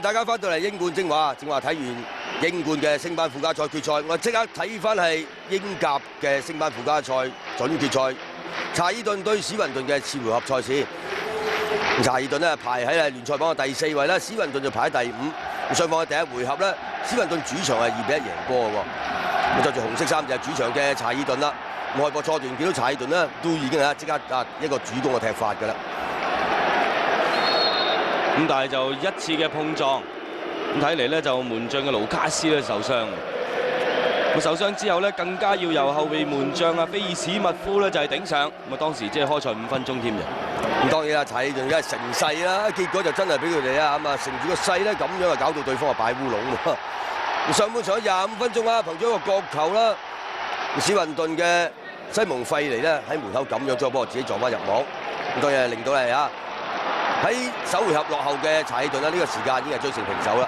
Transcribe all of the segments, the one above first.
大家翻到嚟英冠精華，正話睇完英冠嘅升班附加賽決賽，我即刻睇翻係英甲嘅升班附加賽準決賽，查爾頓對史雲頓嘅次回合賽事。查爾頓呢排喺聯賽榜嘅第4位啦，史雲頓就排喺第5。咁雙方嘅第一回合呢，史雲頓主場係2-1贏波嘅喎。咁着住紅色衫就係主場嘅查爾頓啦。咁開波初段見到查爾頓呢，都已經係即刻一個主攻嘅踢法㗎啦。咁但係就一次嘅碰撞，咁睇嚟咧就門將嘅盧卡斯咧受傷。咁受傷之後咧，更加要由後備門將菲爾史密夫咧就係頂上。咁啊當時即係開賽5分鐘添嘅。咁當然啦，查爾頓梗係乘勢啦，結果就真係俾佢哋啊咁啊乘住個勢咧，咁樣啊搞到對方啊擺烏龍喎。咁上半場25分鐘啊，憑咗一個角球啦，史雲頓嘅西蒙費尼咧喺門口咁樣將波自己撞翻入網，咁當然係令到係啊喺首回合落後嘅查爾頓啦，呢個時間已經係追成平手啦。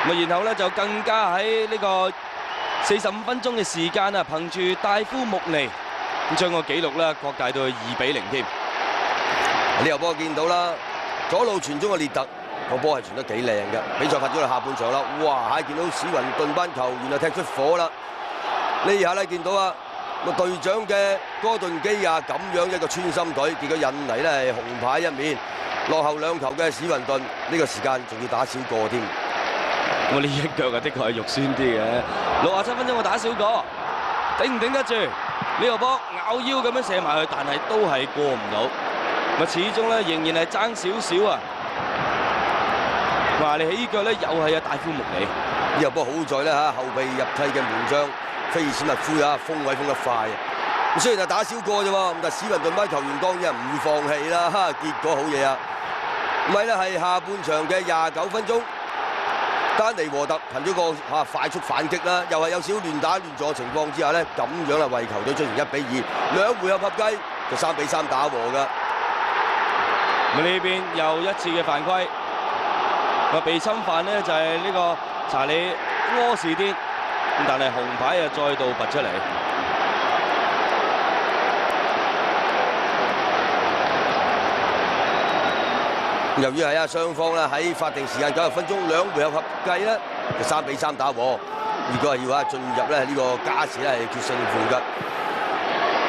咁然後咧就更加喺呢個45分鐘嘅時間啊，憑住戴夫穆尼咁將個紀錄咧擴大到去2-0添。呢球波見到啦，左路傳中嘅列特個波係傳得幾靚嘅。比賽發咗去下半場啦，哇！見到史雲頓班球員啊踢出火啦。呢下咧見到啊個隊長嘅哥頓基亞咁樣一個穿心隊，結果引嚟咧係紅牌一面，落後2球嘅史雲頓呢個時間仲要打少個添。我呢一腳啊，的確係肉酸啲嘅。67分鐘我打少個，頂唔頂得住？呢個波咬腰咁樣射埋去，但係都係過唔到。咪始終咧仍然係爭少少啊！話你起腳咧又係戴夫穆尼。呢個波好在咧嚇後備入替嘅門將菲爾史密夫啊，封位封得快啊！咁雖然係打少個啫喎，咁但係史雲頓班球員當然係唔會放棄啦嚇，結果好嘢啊！咁咪咧係下半場嘅29分鐘。丹尼和特憑咗個快速反擊啦，又係有少亂打亂撞嘅情況之下咧，咁樣啦為球隊追成1-2，兩回合合計就3-3打和㗎。咁呢邊又一次嘅犯規，被侵犯呢就係呢個查理柯士甸，但係紅牌啊再度拔出嚟。由於係雙方咧喺法定時間90分鐘兩回合合計咧就3-3打和，如果係要進入咧呢個加時咧係決勝負㗎。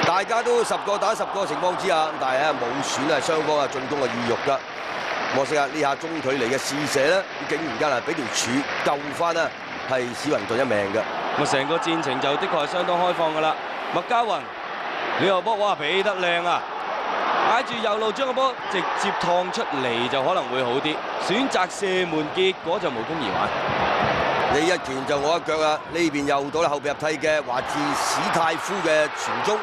大家都10個打10個嘅情況之下，但係冇損雙方嘅進攻嘅意欲㗎。可惜啊呢下中距離嘅試射咧，竟然間係俾條柱救翻啦，係史雲頓一命㗎。咁成個戰情就的確係相當開放㗎啦。麥嘉雲呢個波哇俾得靚啊！挨住右路將個波直接趟出嚟就可能會好啲，選擇射門結果就無功而還。你一拳就我一腳啊！呢邊又到啦後備入替嘅華治史泰夫嘅傳中，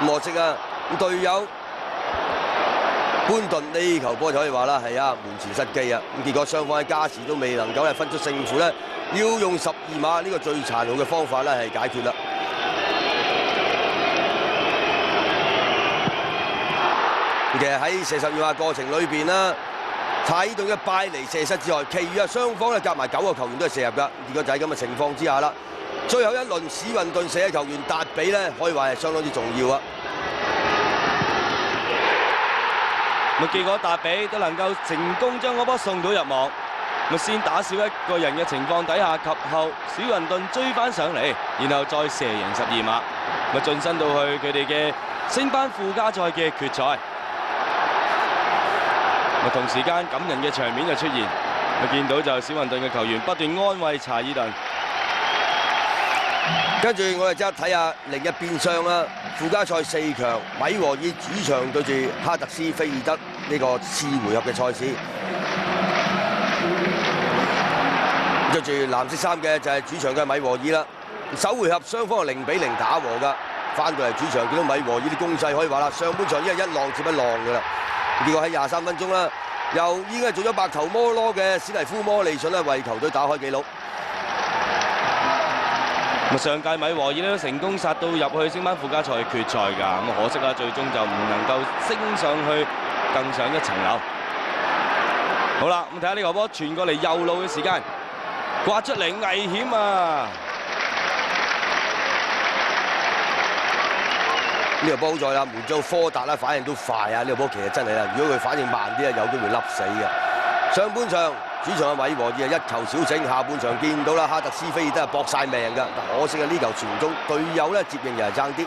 可惜啊隊友潘頓呢球波就可以話啦係門前失機啊！咁結果雙方喺加時都未能夠分出勝負咧，要用12碼呢個最殘酷嘅方法咧係解決啦。其實喺射12碼過程裏邊啦，查爾頓嘅拜尼射失之外，其餘雙方咧夾埋9個球員都係射入㗎。結果就喺咁嘅情況之下啦，最後一輪史雲頓射嘅球員達比咧，可以話係相當之重要啊！咁結果達比都能夠成功將嗰波送到入網。咁先打少一個人嘅情況底下，及後史雲頓追翻上嚟，然後再射贏12碼，咁晉身到去佢哋嘅升班附加賽嘅決賽。同時間感人嘅場面就出現，我見到就史雲頓嘅球員不斷安慰查爾頓。跟住我哋即刻睇下另一邊廂啦，附加賽4強，米和爾主場對住哈特斯菲爾德呢個次回合嘅賽事。着住藍色衫嘅就係主場嘅米和爾啦。首回合雙方係0-0打和㗎，翻到嚟主場見到米和爾啲攻勢可以話啦，上半場已經係一浪接一浪㗎啦。結果喺23分鐘啦，又已經係做咗白頭摩羅嘅史蒂夫摩利遜咧，為球隊打開紀錄。上屆米和爾都成功殺到入去升班附加賽嘅決賽㗎，咁可惜啦，最終就唔能夠升上去更上一層樓。好啦，咁睇下呢個波傳過嚟右路嘅時間，刮出嚟危險啊！呢個波好在啦，門將科達啦反應都快啊！呢個波其實真係啦，如果佢反應慢啲啊，有機會笠死嘅。上半場主場嘅米和爾係一球小勝，下半場見到啦，哈特斯菲爾德係搏晒命㗎，但可惜啊呢球傳中，隊友咧接應又係爭啲。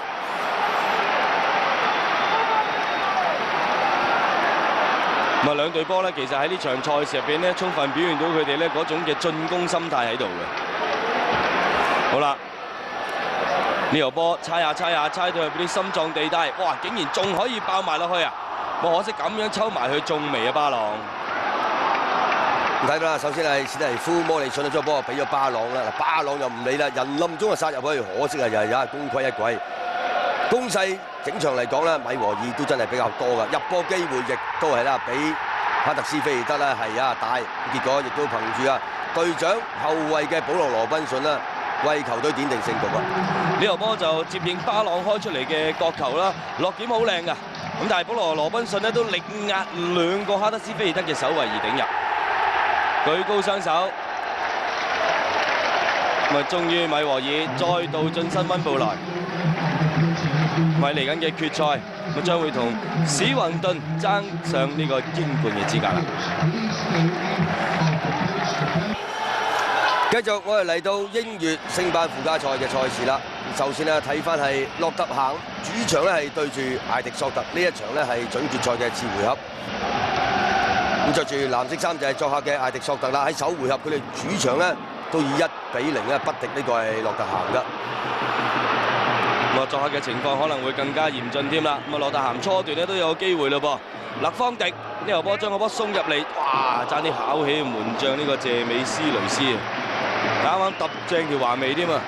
咁啊兩隊波咧，其實喺呢場賽事入邊咧，充分表現到佢哋咧嗰種嘅進攻心態喺度嘅。好啦。呢條波猜下猜到入啲心臟地帶，哇！竟然仲可以爆埋落去啊！冇可惜咁樣抽埋去中楣啊！巴朗睇到啦，首先係史蒂夫摩利遜將波俾咗巴朗啦，嗱巴朗又唔理啦，人冧中就殺入去，可惜啊又係有功虧一簣。攻勢整場嚟講咧，米和爾都真係比較多㗎，入波機會亦都係啦，比哈特斯菲爾德咧係大，結果亦都憑住啊隊長後衞嘅保羅羅賓遜啦。為球隊奠定勝局啊！呢條波就接應巴朗開出嚟嘅角球啦，落點好靚㗎。咁但係保羅羅賓遜咧都力壓兩個哈德斯菲爾德嘅守衞而頂入，舉高雙手。咁啊，終於米和爾再度晉身溫布萊，為嚟緊嘅決賽，咁將會同史雲頓爭上呢個英冠嘅資格啦。繼續我哋嚟到英乙升班附加賽嘅賽事啦。首先咧睇翻係洛特咸主場咧係對住艾迪索特，呢一場咧係準決賽嘅次回合。咁着住藍色衫就係作客嘅艾迪索特啦。喺首回合佢哋主場咧都以1-0咧不敵呢個係洛特咸㗎。咁啊，作客嘅情況可能會更加嚴峻添啦。咁啊，洛特咸初段咧都有機會咯噃。勒方迪呢條波將個波送入嚟，哇！爭啲考起門將呢個謝美斯雷斯啊！啱啱揼正條橫眉添啊！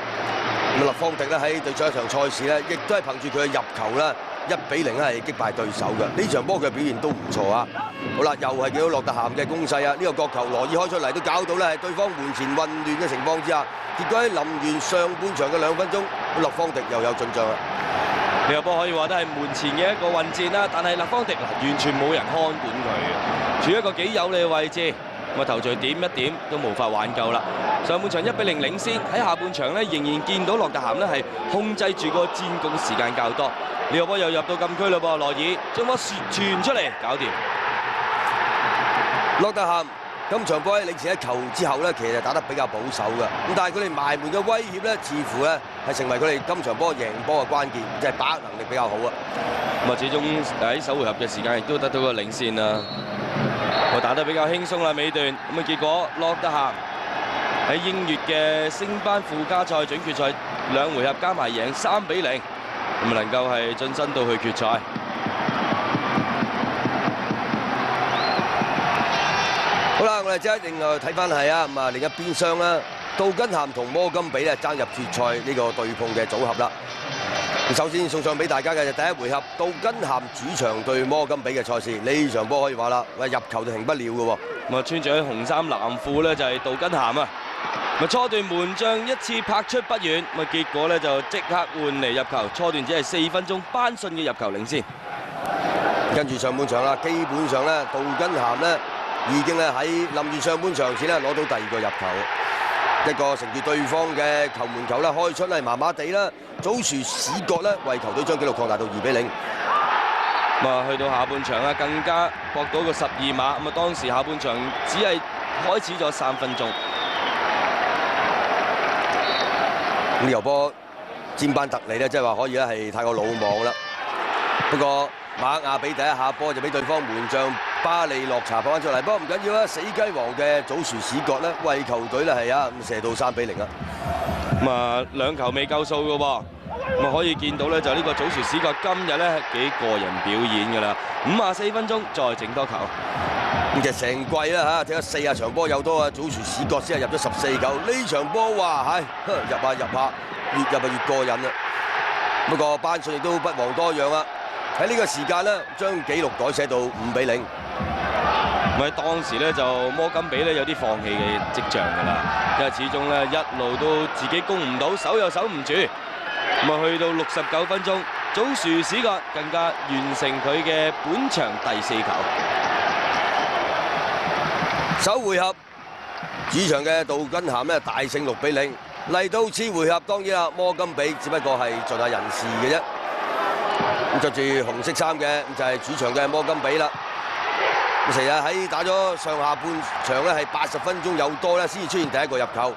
咁勒方迪咧喺對上一場賽事咧，亦都係憑住佢嘅入球啦，1-0咧係擊敗對手嘅。呢場波佢嘅表現都唔錯啊！好啦，又係見到洛特咸嘅攻勢啊！呢個角球羅爾開出嚟都搞到咧係對方門前混亂嘅情況之下，結果喺臨完上半場嘅2分鐘，勒方迪又有進帳啦。呢個波可以話都係門前嘅一個混戰啦，但係勒方迪完全冇人看管佢，處於一個幾有利嘅位置。咁啊頭槌點一點都無法挽救啦。上半場1-0領先，喺下半場咧仍然見到洛特咸咧係控制住個戰局時間較多。呢個波又入到禁區嘞噃，羅爾將波傳出嚟搞掂。洛特咸今場波喺領前1球之後咧，其實打得比較保守嘅，咁但係佢哋埋門嘅威脅咧，似乎咧係成為佢哋今場波贏波嘅關鍵，即係把握能力比較好啊。咁啊，始終喺首回合嘅時間亦都得到個領先啦。我打得比較輕鬆啦尾段，咁啊結果洛特咸喺英乙嘅升班附加賽準決賽2回合加埋贏3-0，咁啊能夠係晉身到去決賽。好啦，我哋即係另外睇翻係啊，咁啊另一邊廂啦，杜根咸同摩金比咧爭入決賽呢個對碰嘅組合啦。咁首先送上俾大家嘅就第1回合，杜根咸主場對摩金比嘅賽事，呢場波可以話啦，入球就停不了嘅喎。咁啊穿住喺紅衫藍褲咧就係杜根咸啊。咁啊初段門將一次拍出不遠，咁啊結果咧就即刻換嚟入球，初段只係4分鐘，班遜嘅入球領先。跟住上半場啦，基本上咧杜根咸咧已經咧喺臨完上半場前咧攞到第2個入球，一個乘住對方嘅球門球咧開出係麻麻地啦，祖殊史葛咧為球隊將紀錄擴大到2-0。咁啊去到下半場啊更加搏到個12碼，咁啊當時下半場只係開始咗3分鐘。咁由波占班特利咧，即係話可以咧係太過魯莽啦。不過馬亞比第一下波就俾對方門將巴利洛查跑翻出嚟，不過唔緊要啦，死雞王嘅祖殊史葛咧為球隊咧係咁射到3-0啊！咁啊2球未夠數嘅喎，咁啊可以見到咧就呢個祖殊史葛今日咧幾個人表演㗎啦，54分鐘再整多球。咁其實成季啦嚇，踢咗40場波有多啊，祖殊史葛先係入咗14球，呢場波哇係入下，越入越過癮啦。不過班遜亦都不遑多讓啊！喺呢個時間咧，將紀錄改寫到5-0。咁喺當時咧就摩金比咧有啲放棄嘅跡象㗎啦，因為始終咧一路都自己攻唔到，守又守唔住。咁啊去到69分鐘，祖殊史葛更加完成佢嘅本場第4球。首回合主場嘅杜根咸咧大勝6-0，嚟到次回合當然啦，摩金比只不過係盡下人事嘅啫。咁着住紅色衫嘅咁就係主場嘅摩金比啦。咁成日喺打咗上下半場咧，係80分鐘有多咧，先至出現第一個入球。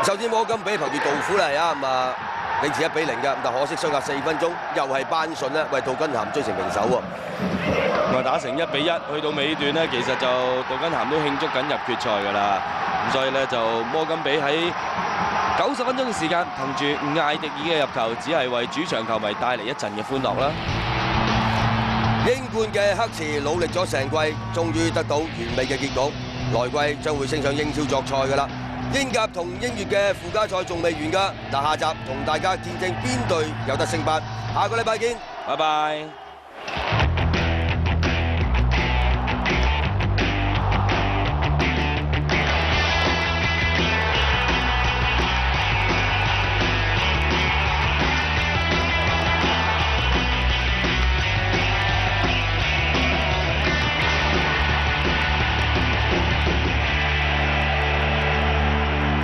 首先摩金比憑住杜夫嚟啊，咁啊領前1-0嘅，咁但可惜相隔4分鐘又係班順咧，為杜根咸追成平手喎。咁啊打成1-1，去到尾段咧，其實就杜根咸都慶祝緊入決賽㗎啦。咁所以咧就摩金比喺90分鐘嘅時間，憑住艾迪爾嘅入球，只係為主場球迷帶嚟一陣嘅歡樂啦。英冠嘅黑池努力咗成季，終於得到完美嘅結局。來季將會升上英超作賽㗎啦。英甲同英乙嘅附加賽仲未完㗎。嗱，下集同大家見證邊隊有得升班。下個禮拜見，拜拜。